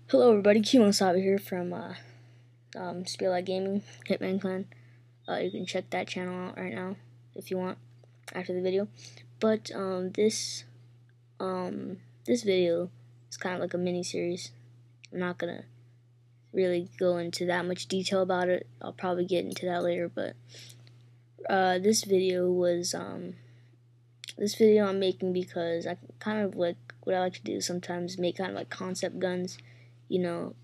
Hello everybody, Kimosabe here from Spiel Gaming, Hitman Clan. You can check that channel out right now if you want after the video. But this video is kind of like a mini series. I'm not gonna really go into that much detail about it. I'll probably get into that later. But this video I'm making because I kind of like what I like to do sometimes, make kind of like concept guns, you know,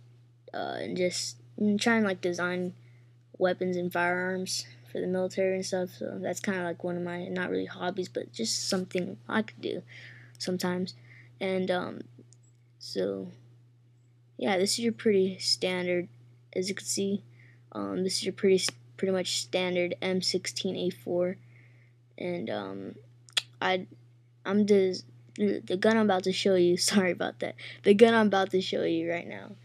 and just trying to like design weapons and firearms for the military and stuff. So that's kind of like one of my, not really hobbies, but just something I could do sometimes. And so yeah, this is your pretty standard, as you can see. This is your pretty much standard M16A4, and the gun I'm about to show you. Sorry about that. The gun I'm about to show you right now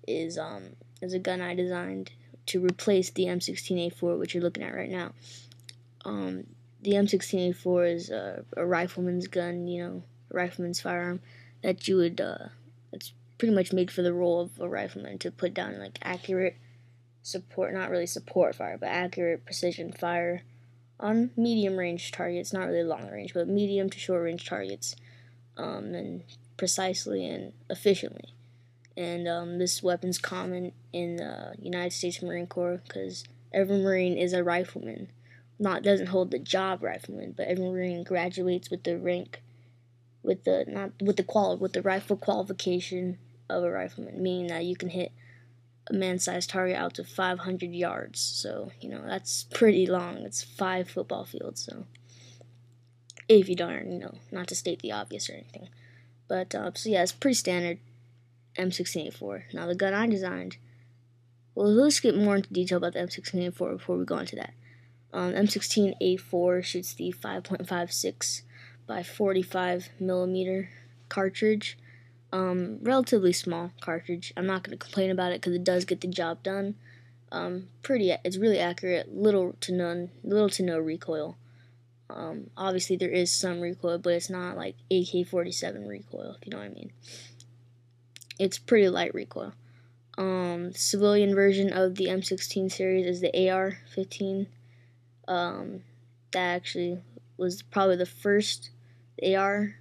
is a gun I designed to replace the M16A4, which you're looking at right now. The M16A4 is a rifleman's gun, you know, a rifleman's firearm that you would it's pretty much made for the role of a rifleman, to put down like accurate support, not really support fire, but accurate precision fire on medium range targets, not really long range, but medium to short range targets, and precisely and efficiently. And this weapon's common in the United States Marine Corps, because every Marine is a rifleman. Doesn't hold the job rifleman, but every Marine graduates with the rank, with the rifle qualification of a rifleman, meaning that you can hit a man-sized target out to 500 yards. So, you know, that's pretty long. It's 5 football fields. So, if you don't already know, not to state the obvious or anything. But, so yeah, it's pretty standard M16A4. Now, the gun I designed, well, let's get more into detail about the M16A4 before we go into that. M16A4 shoots the 5.56 by 45 millimeter cartridge. Relatively small cartridge. I'm not going to complain about it because it does get the job done. It's really accurate. Little to no recoil. Obviously there is some recoil, but it's not like AK-47 recoil, if you know what I mean. It's pretty light recoil. Civilian version of the M16 series is the AR-15. That actually was probably the first. The AR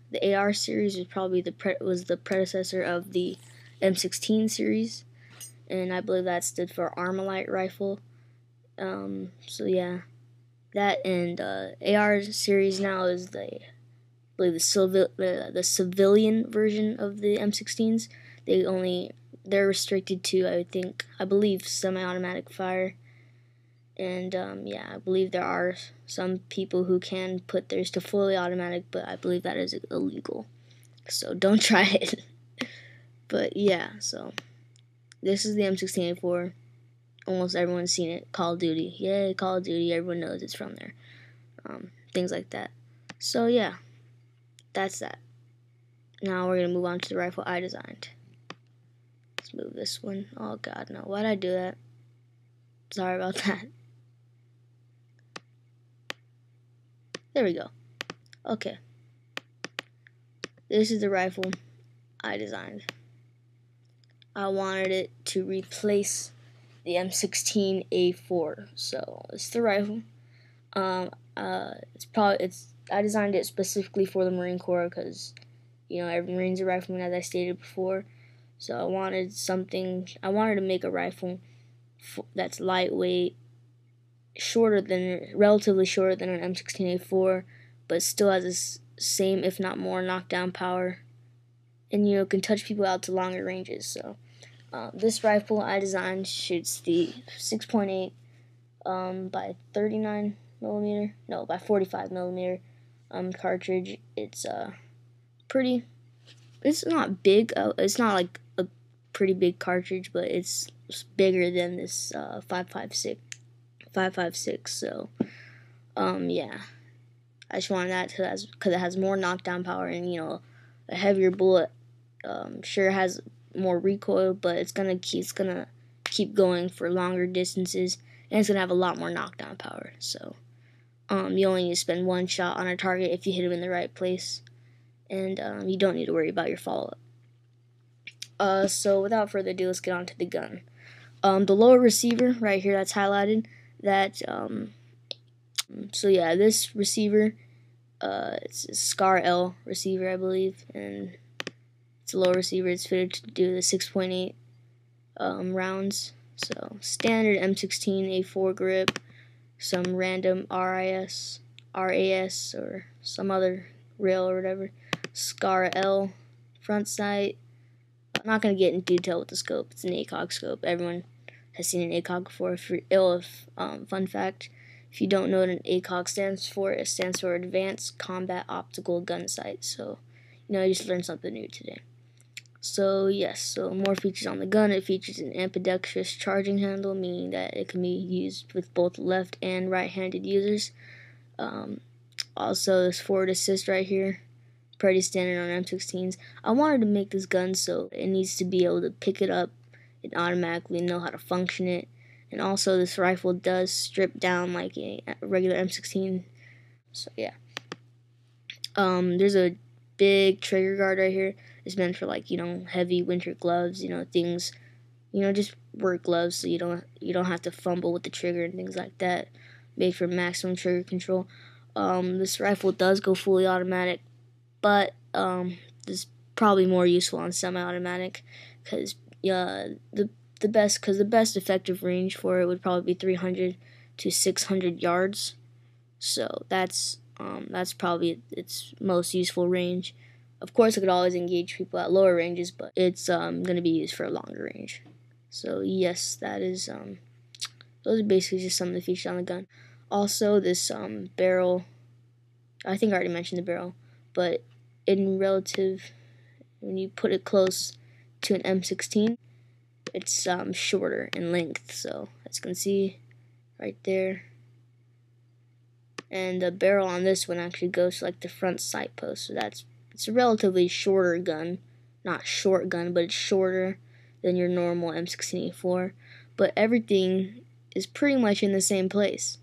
series was probably the predecessor of the M16 series, and I believe that stood for Armalite rifle. So yeah, that and AR series now is the civilian version of the M16s. They're restricted to, I believe, semi-automatic fire. And yeah, I believe there are some people who can put theirs to fully automatic, but I believe that is illegal. So don't try it. But yeah, so this is the M16A4. Almost everyone's seen it. Call of Duty. Yay, Call of Duty. Everyone knows it's from there. Things like that. So yeah, that's that. Now we're going to move on to the rifle I designed. Let's move this one. Oh god, no. Why'd I do that? Sorry about that. There we go. Okay. This is the rifle I designed. I wanted it to replace the M16A4. So it's the rifle. I designed it specifically for the Marine Corps because, you know, every Marine's a rifleman, as I stated before. So I wanted to make a rifle that's lightweight, relatively shorter than an M16A4, but still has the same, if not more, knockdown power, and, you know, can touch people out to longer ranges. So this rifle I designed shoots the 6.8 by 39 millimeter, no, by 45 millimeter cartridge. It's it's not big. It's not like a pretty big cartridge, but it's bigger than this 5.56. So yeah, I just wanted that because it has more knockdown power, and, you know, a heavier bullet sure has more recoil, but it's gonna keep going for longer distances, and it's gonna have a lot more knockdown power. So you only need to spend one shot on a target if you hit him in the right place, and you don't need to worry about your follow-up. So without further ado, let's get on to the gun. The lower receiver right here that's highlighted, so yeah, this receiver, it's a SCAR-L receiver, I believe, and it's a low receiver. It's fitted to do the 6.8 rounds. So standard M16A4 grip, some random RAS, or some other rail or whatever. SCAR-L front sight. I'm not going to get in detail with the scope. It's an ACOG scope. Everyone has seen an ACOG before. Fun fact, if you don't know what an ACOG stands for, it stands for Advanced Combat Optical Gun Sight. So, you just learned something new today. So yes, so more features on the gun. It features an ambidextrous charging handle, meaning that it can be used with both left and right-handed users. Also, this forward assist right here, pretty standard on M16s. I wanted to make this gun so it needs to be able to pick it up and automatically know how to function it. And also, this rifle does strip down like a regular M16. So yeah. There's a big trigger guard right here. It's meant for heavy winter gloves, things, just work gloves, so you don't have to fumble with the trigger and things like that. Made for maximum trigger control. This rifle does go fully automatic, but this is probably more useful on semi-automatic, because the best effective range for it would probably be 300 to 600 yards. So that's probably its most useful range. Of course, it could always engage people at lower ranges, but it's going to be used for a longer range. So yes, that is those are basically just some of the features on the gun. Also, this barrel, I think I already mentioned the barrel, but in relative, when you put it close to an M16, it's shorter in length. So as you can see right there. And the barrel on this one actually goes to the front sight post, so it's a relatively shorter gun, not short gun, but it's shorter than your normal M16A4. But everything is pretty much in the same place.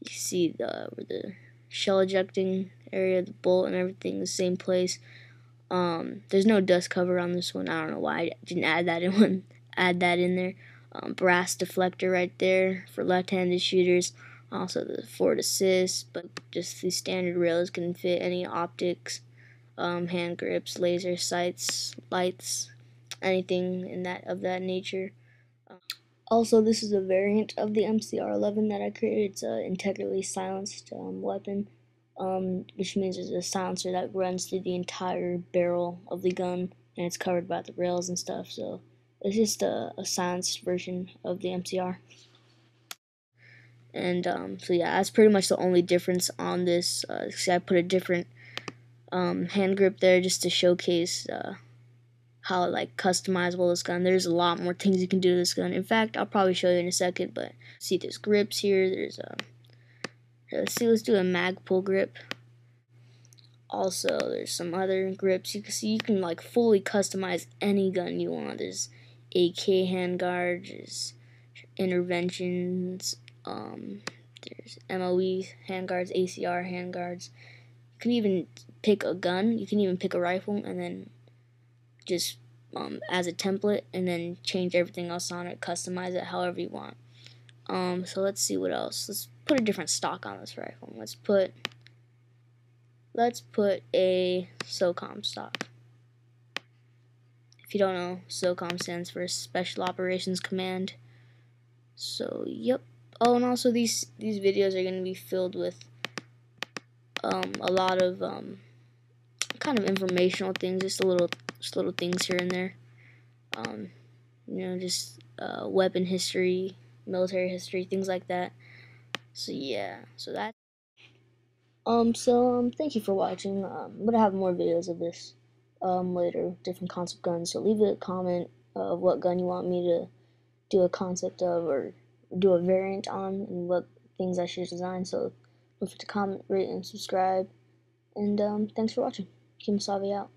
You see the shell ejecting area, the bolt, and everything the same place. There's no dust cover on this one. I don't know why I didn't add that in there. Brass deflector right there for left-handed shooters. Also the forward assist, but just the standard rails can fit any optics, hand grips, laser sights, lights, anything of that nature. Also, this is a variant of the MCR-11 that I created. It's an integrally silenced weapon, which means there's a silencer that runs through the entire barrel of the gun, and it's covered by the rails and stuff. So it's just a silenced version of the MCR. And so yeah, that's pretty much the only difference on this. See, I put a different hand grip there just to showcase how customizable this gun. There's a lot more things you can do to this gun. In fact, I'll probably show you in a second. But see, there's grips here. There's let's do a mag pull grip. Also, there's some other grips. You can see you can fully customize any gun you want. There's AK handguards, there's interventions. There's MOE handguards, ACR handguards. You can even pick a gun. You can even pick a rifle and then just as a template, and then change everything else on it, customize it however you want. So let's see what else. Let's put a different stock on this rifle. Let's put a SOCOM stock. If you don't know, SOCOM stands for Special Operations Command. So yep. Oh, and also these videos are going to be filled with a lot of kind of informational things, just little things here and there. Just weapon history, military history, things like that. So yeah, thank you for watching. I'm gonna have more videos of this later, different concept guns. So leave a comment of what gun you want me to do a concept of or do a variant on, and what things I should design. So don't forget to comment, rate, and subscribe. And thanks for watching. Kim Savi out.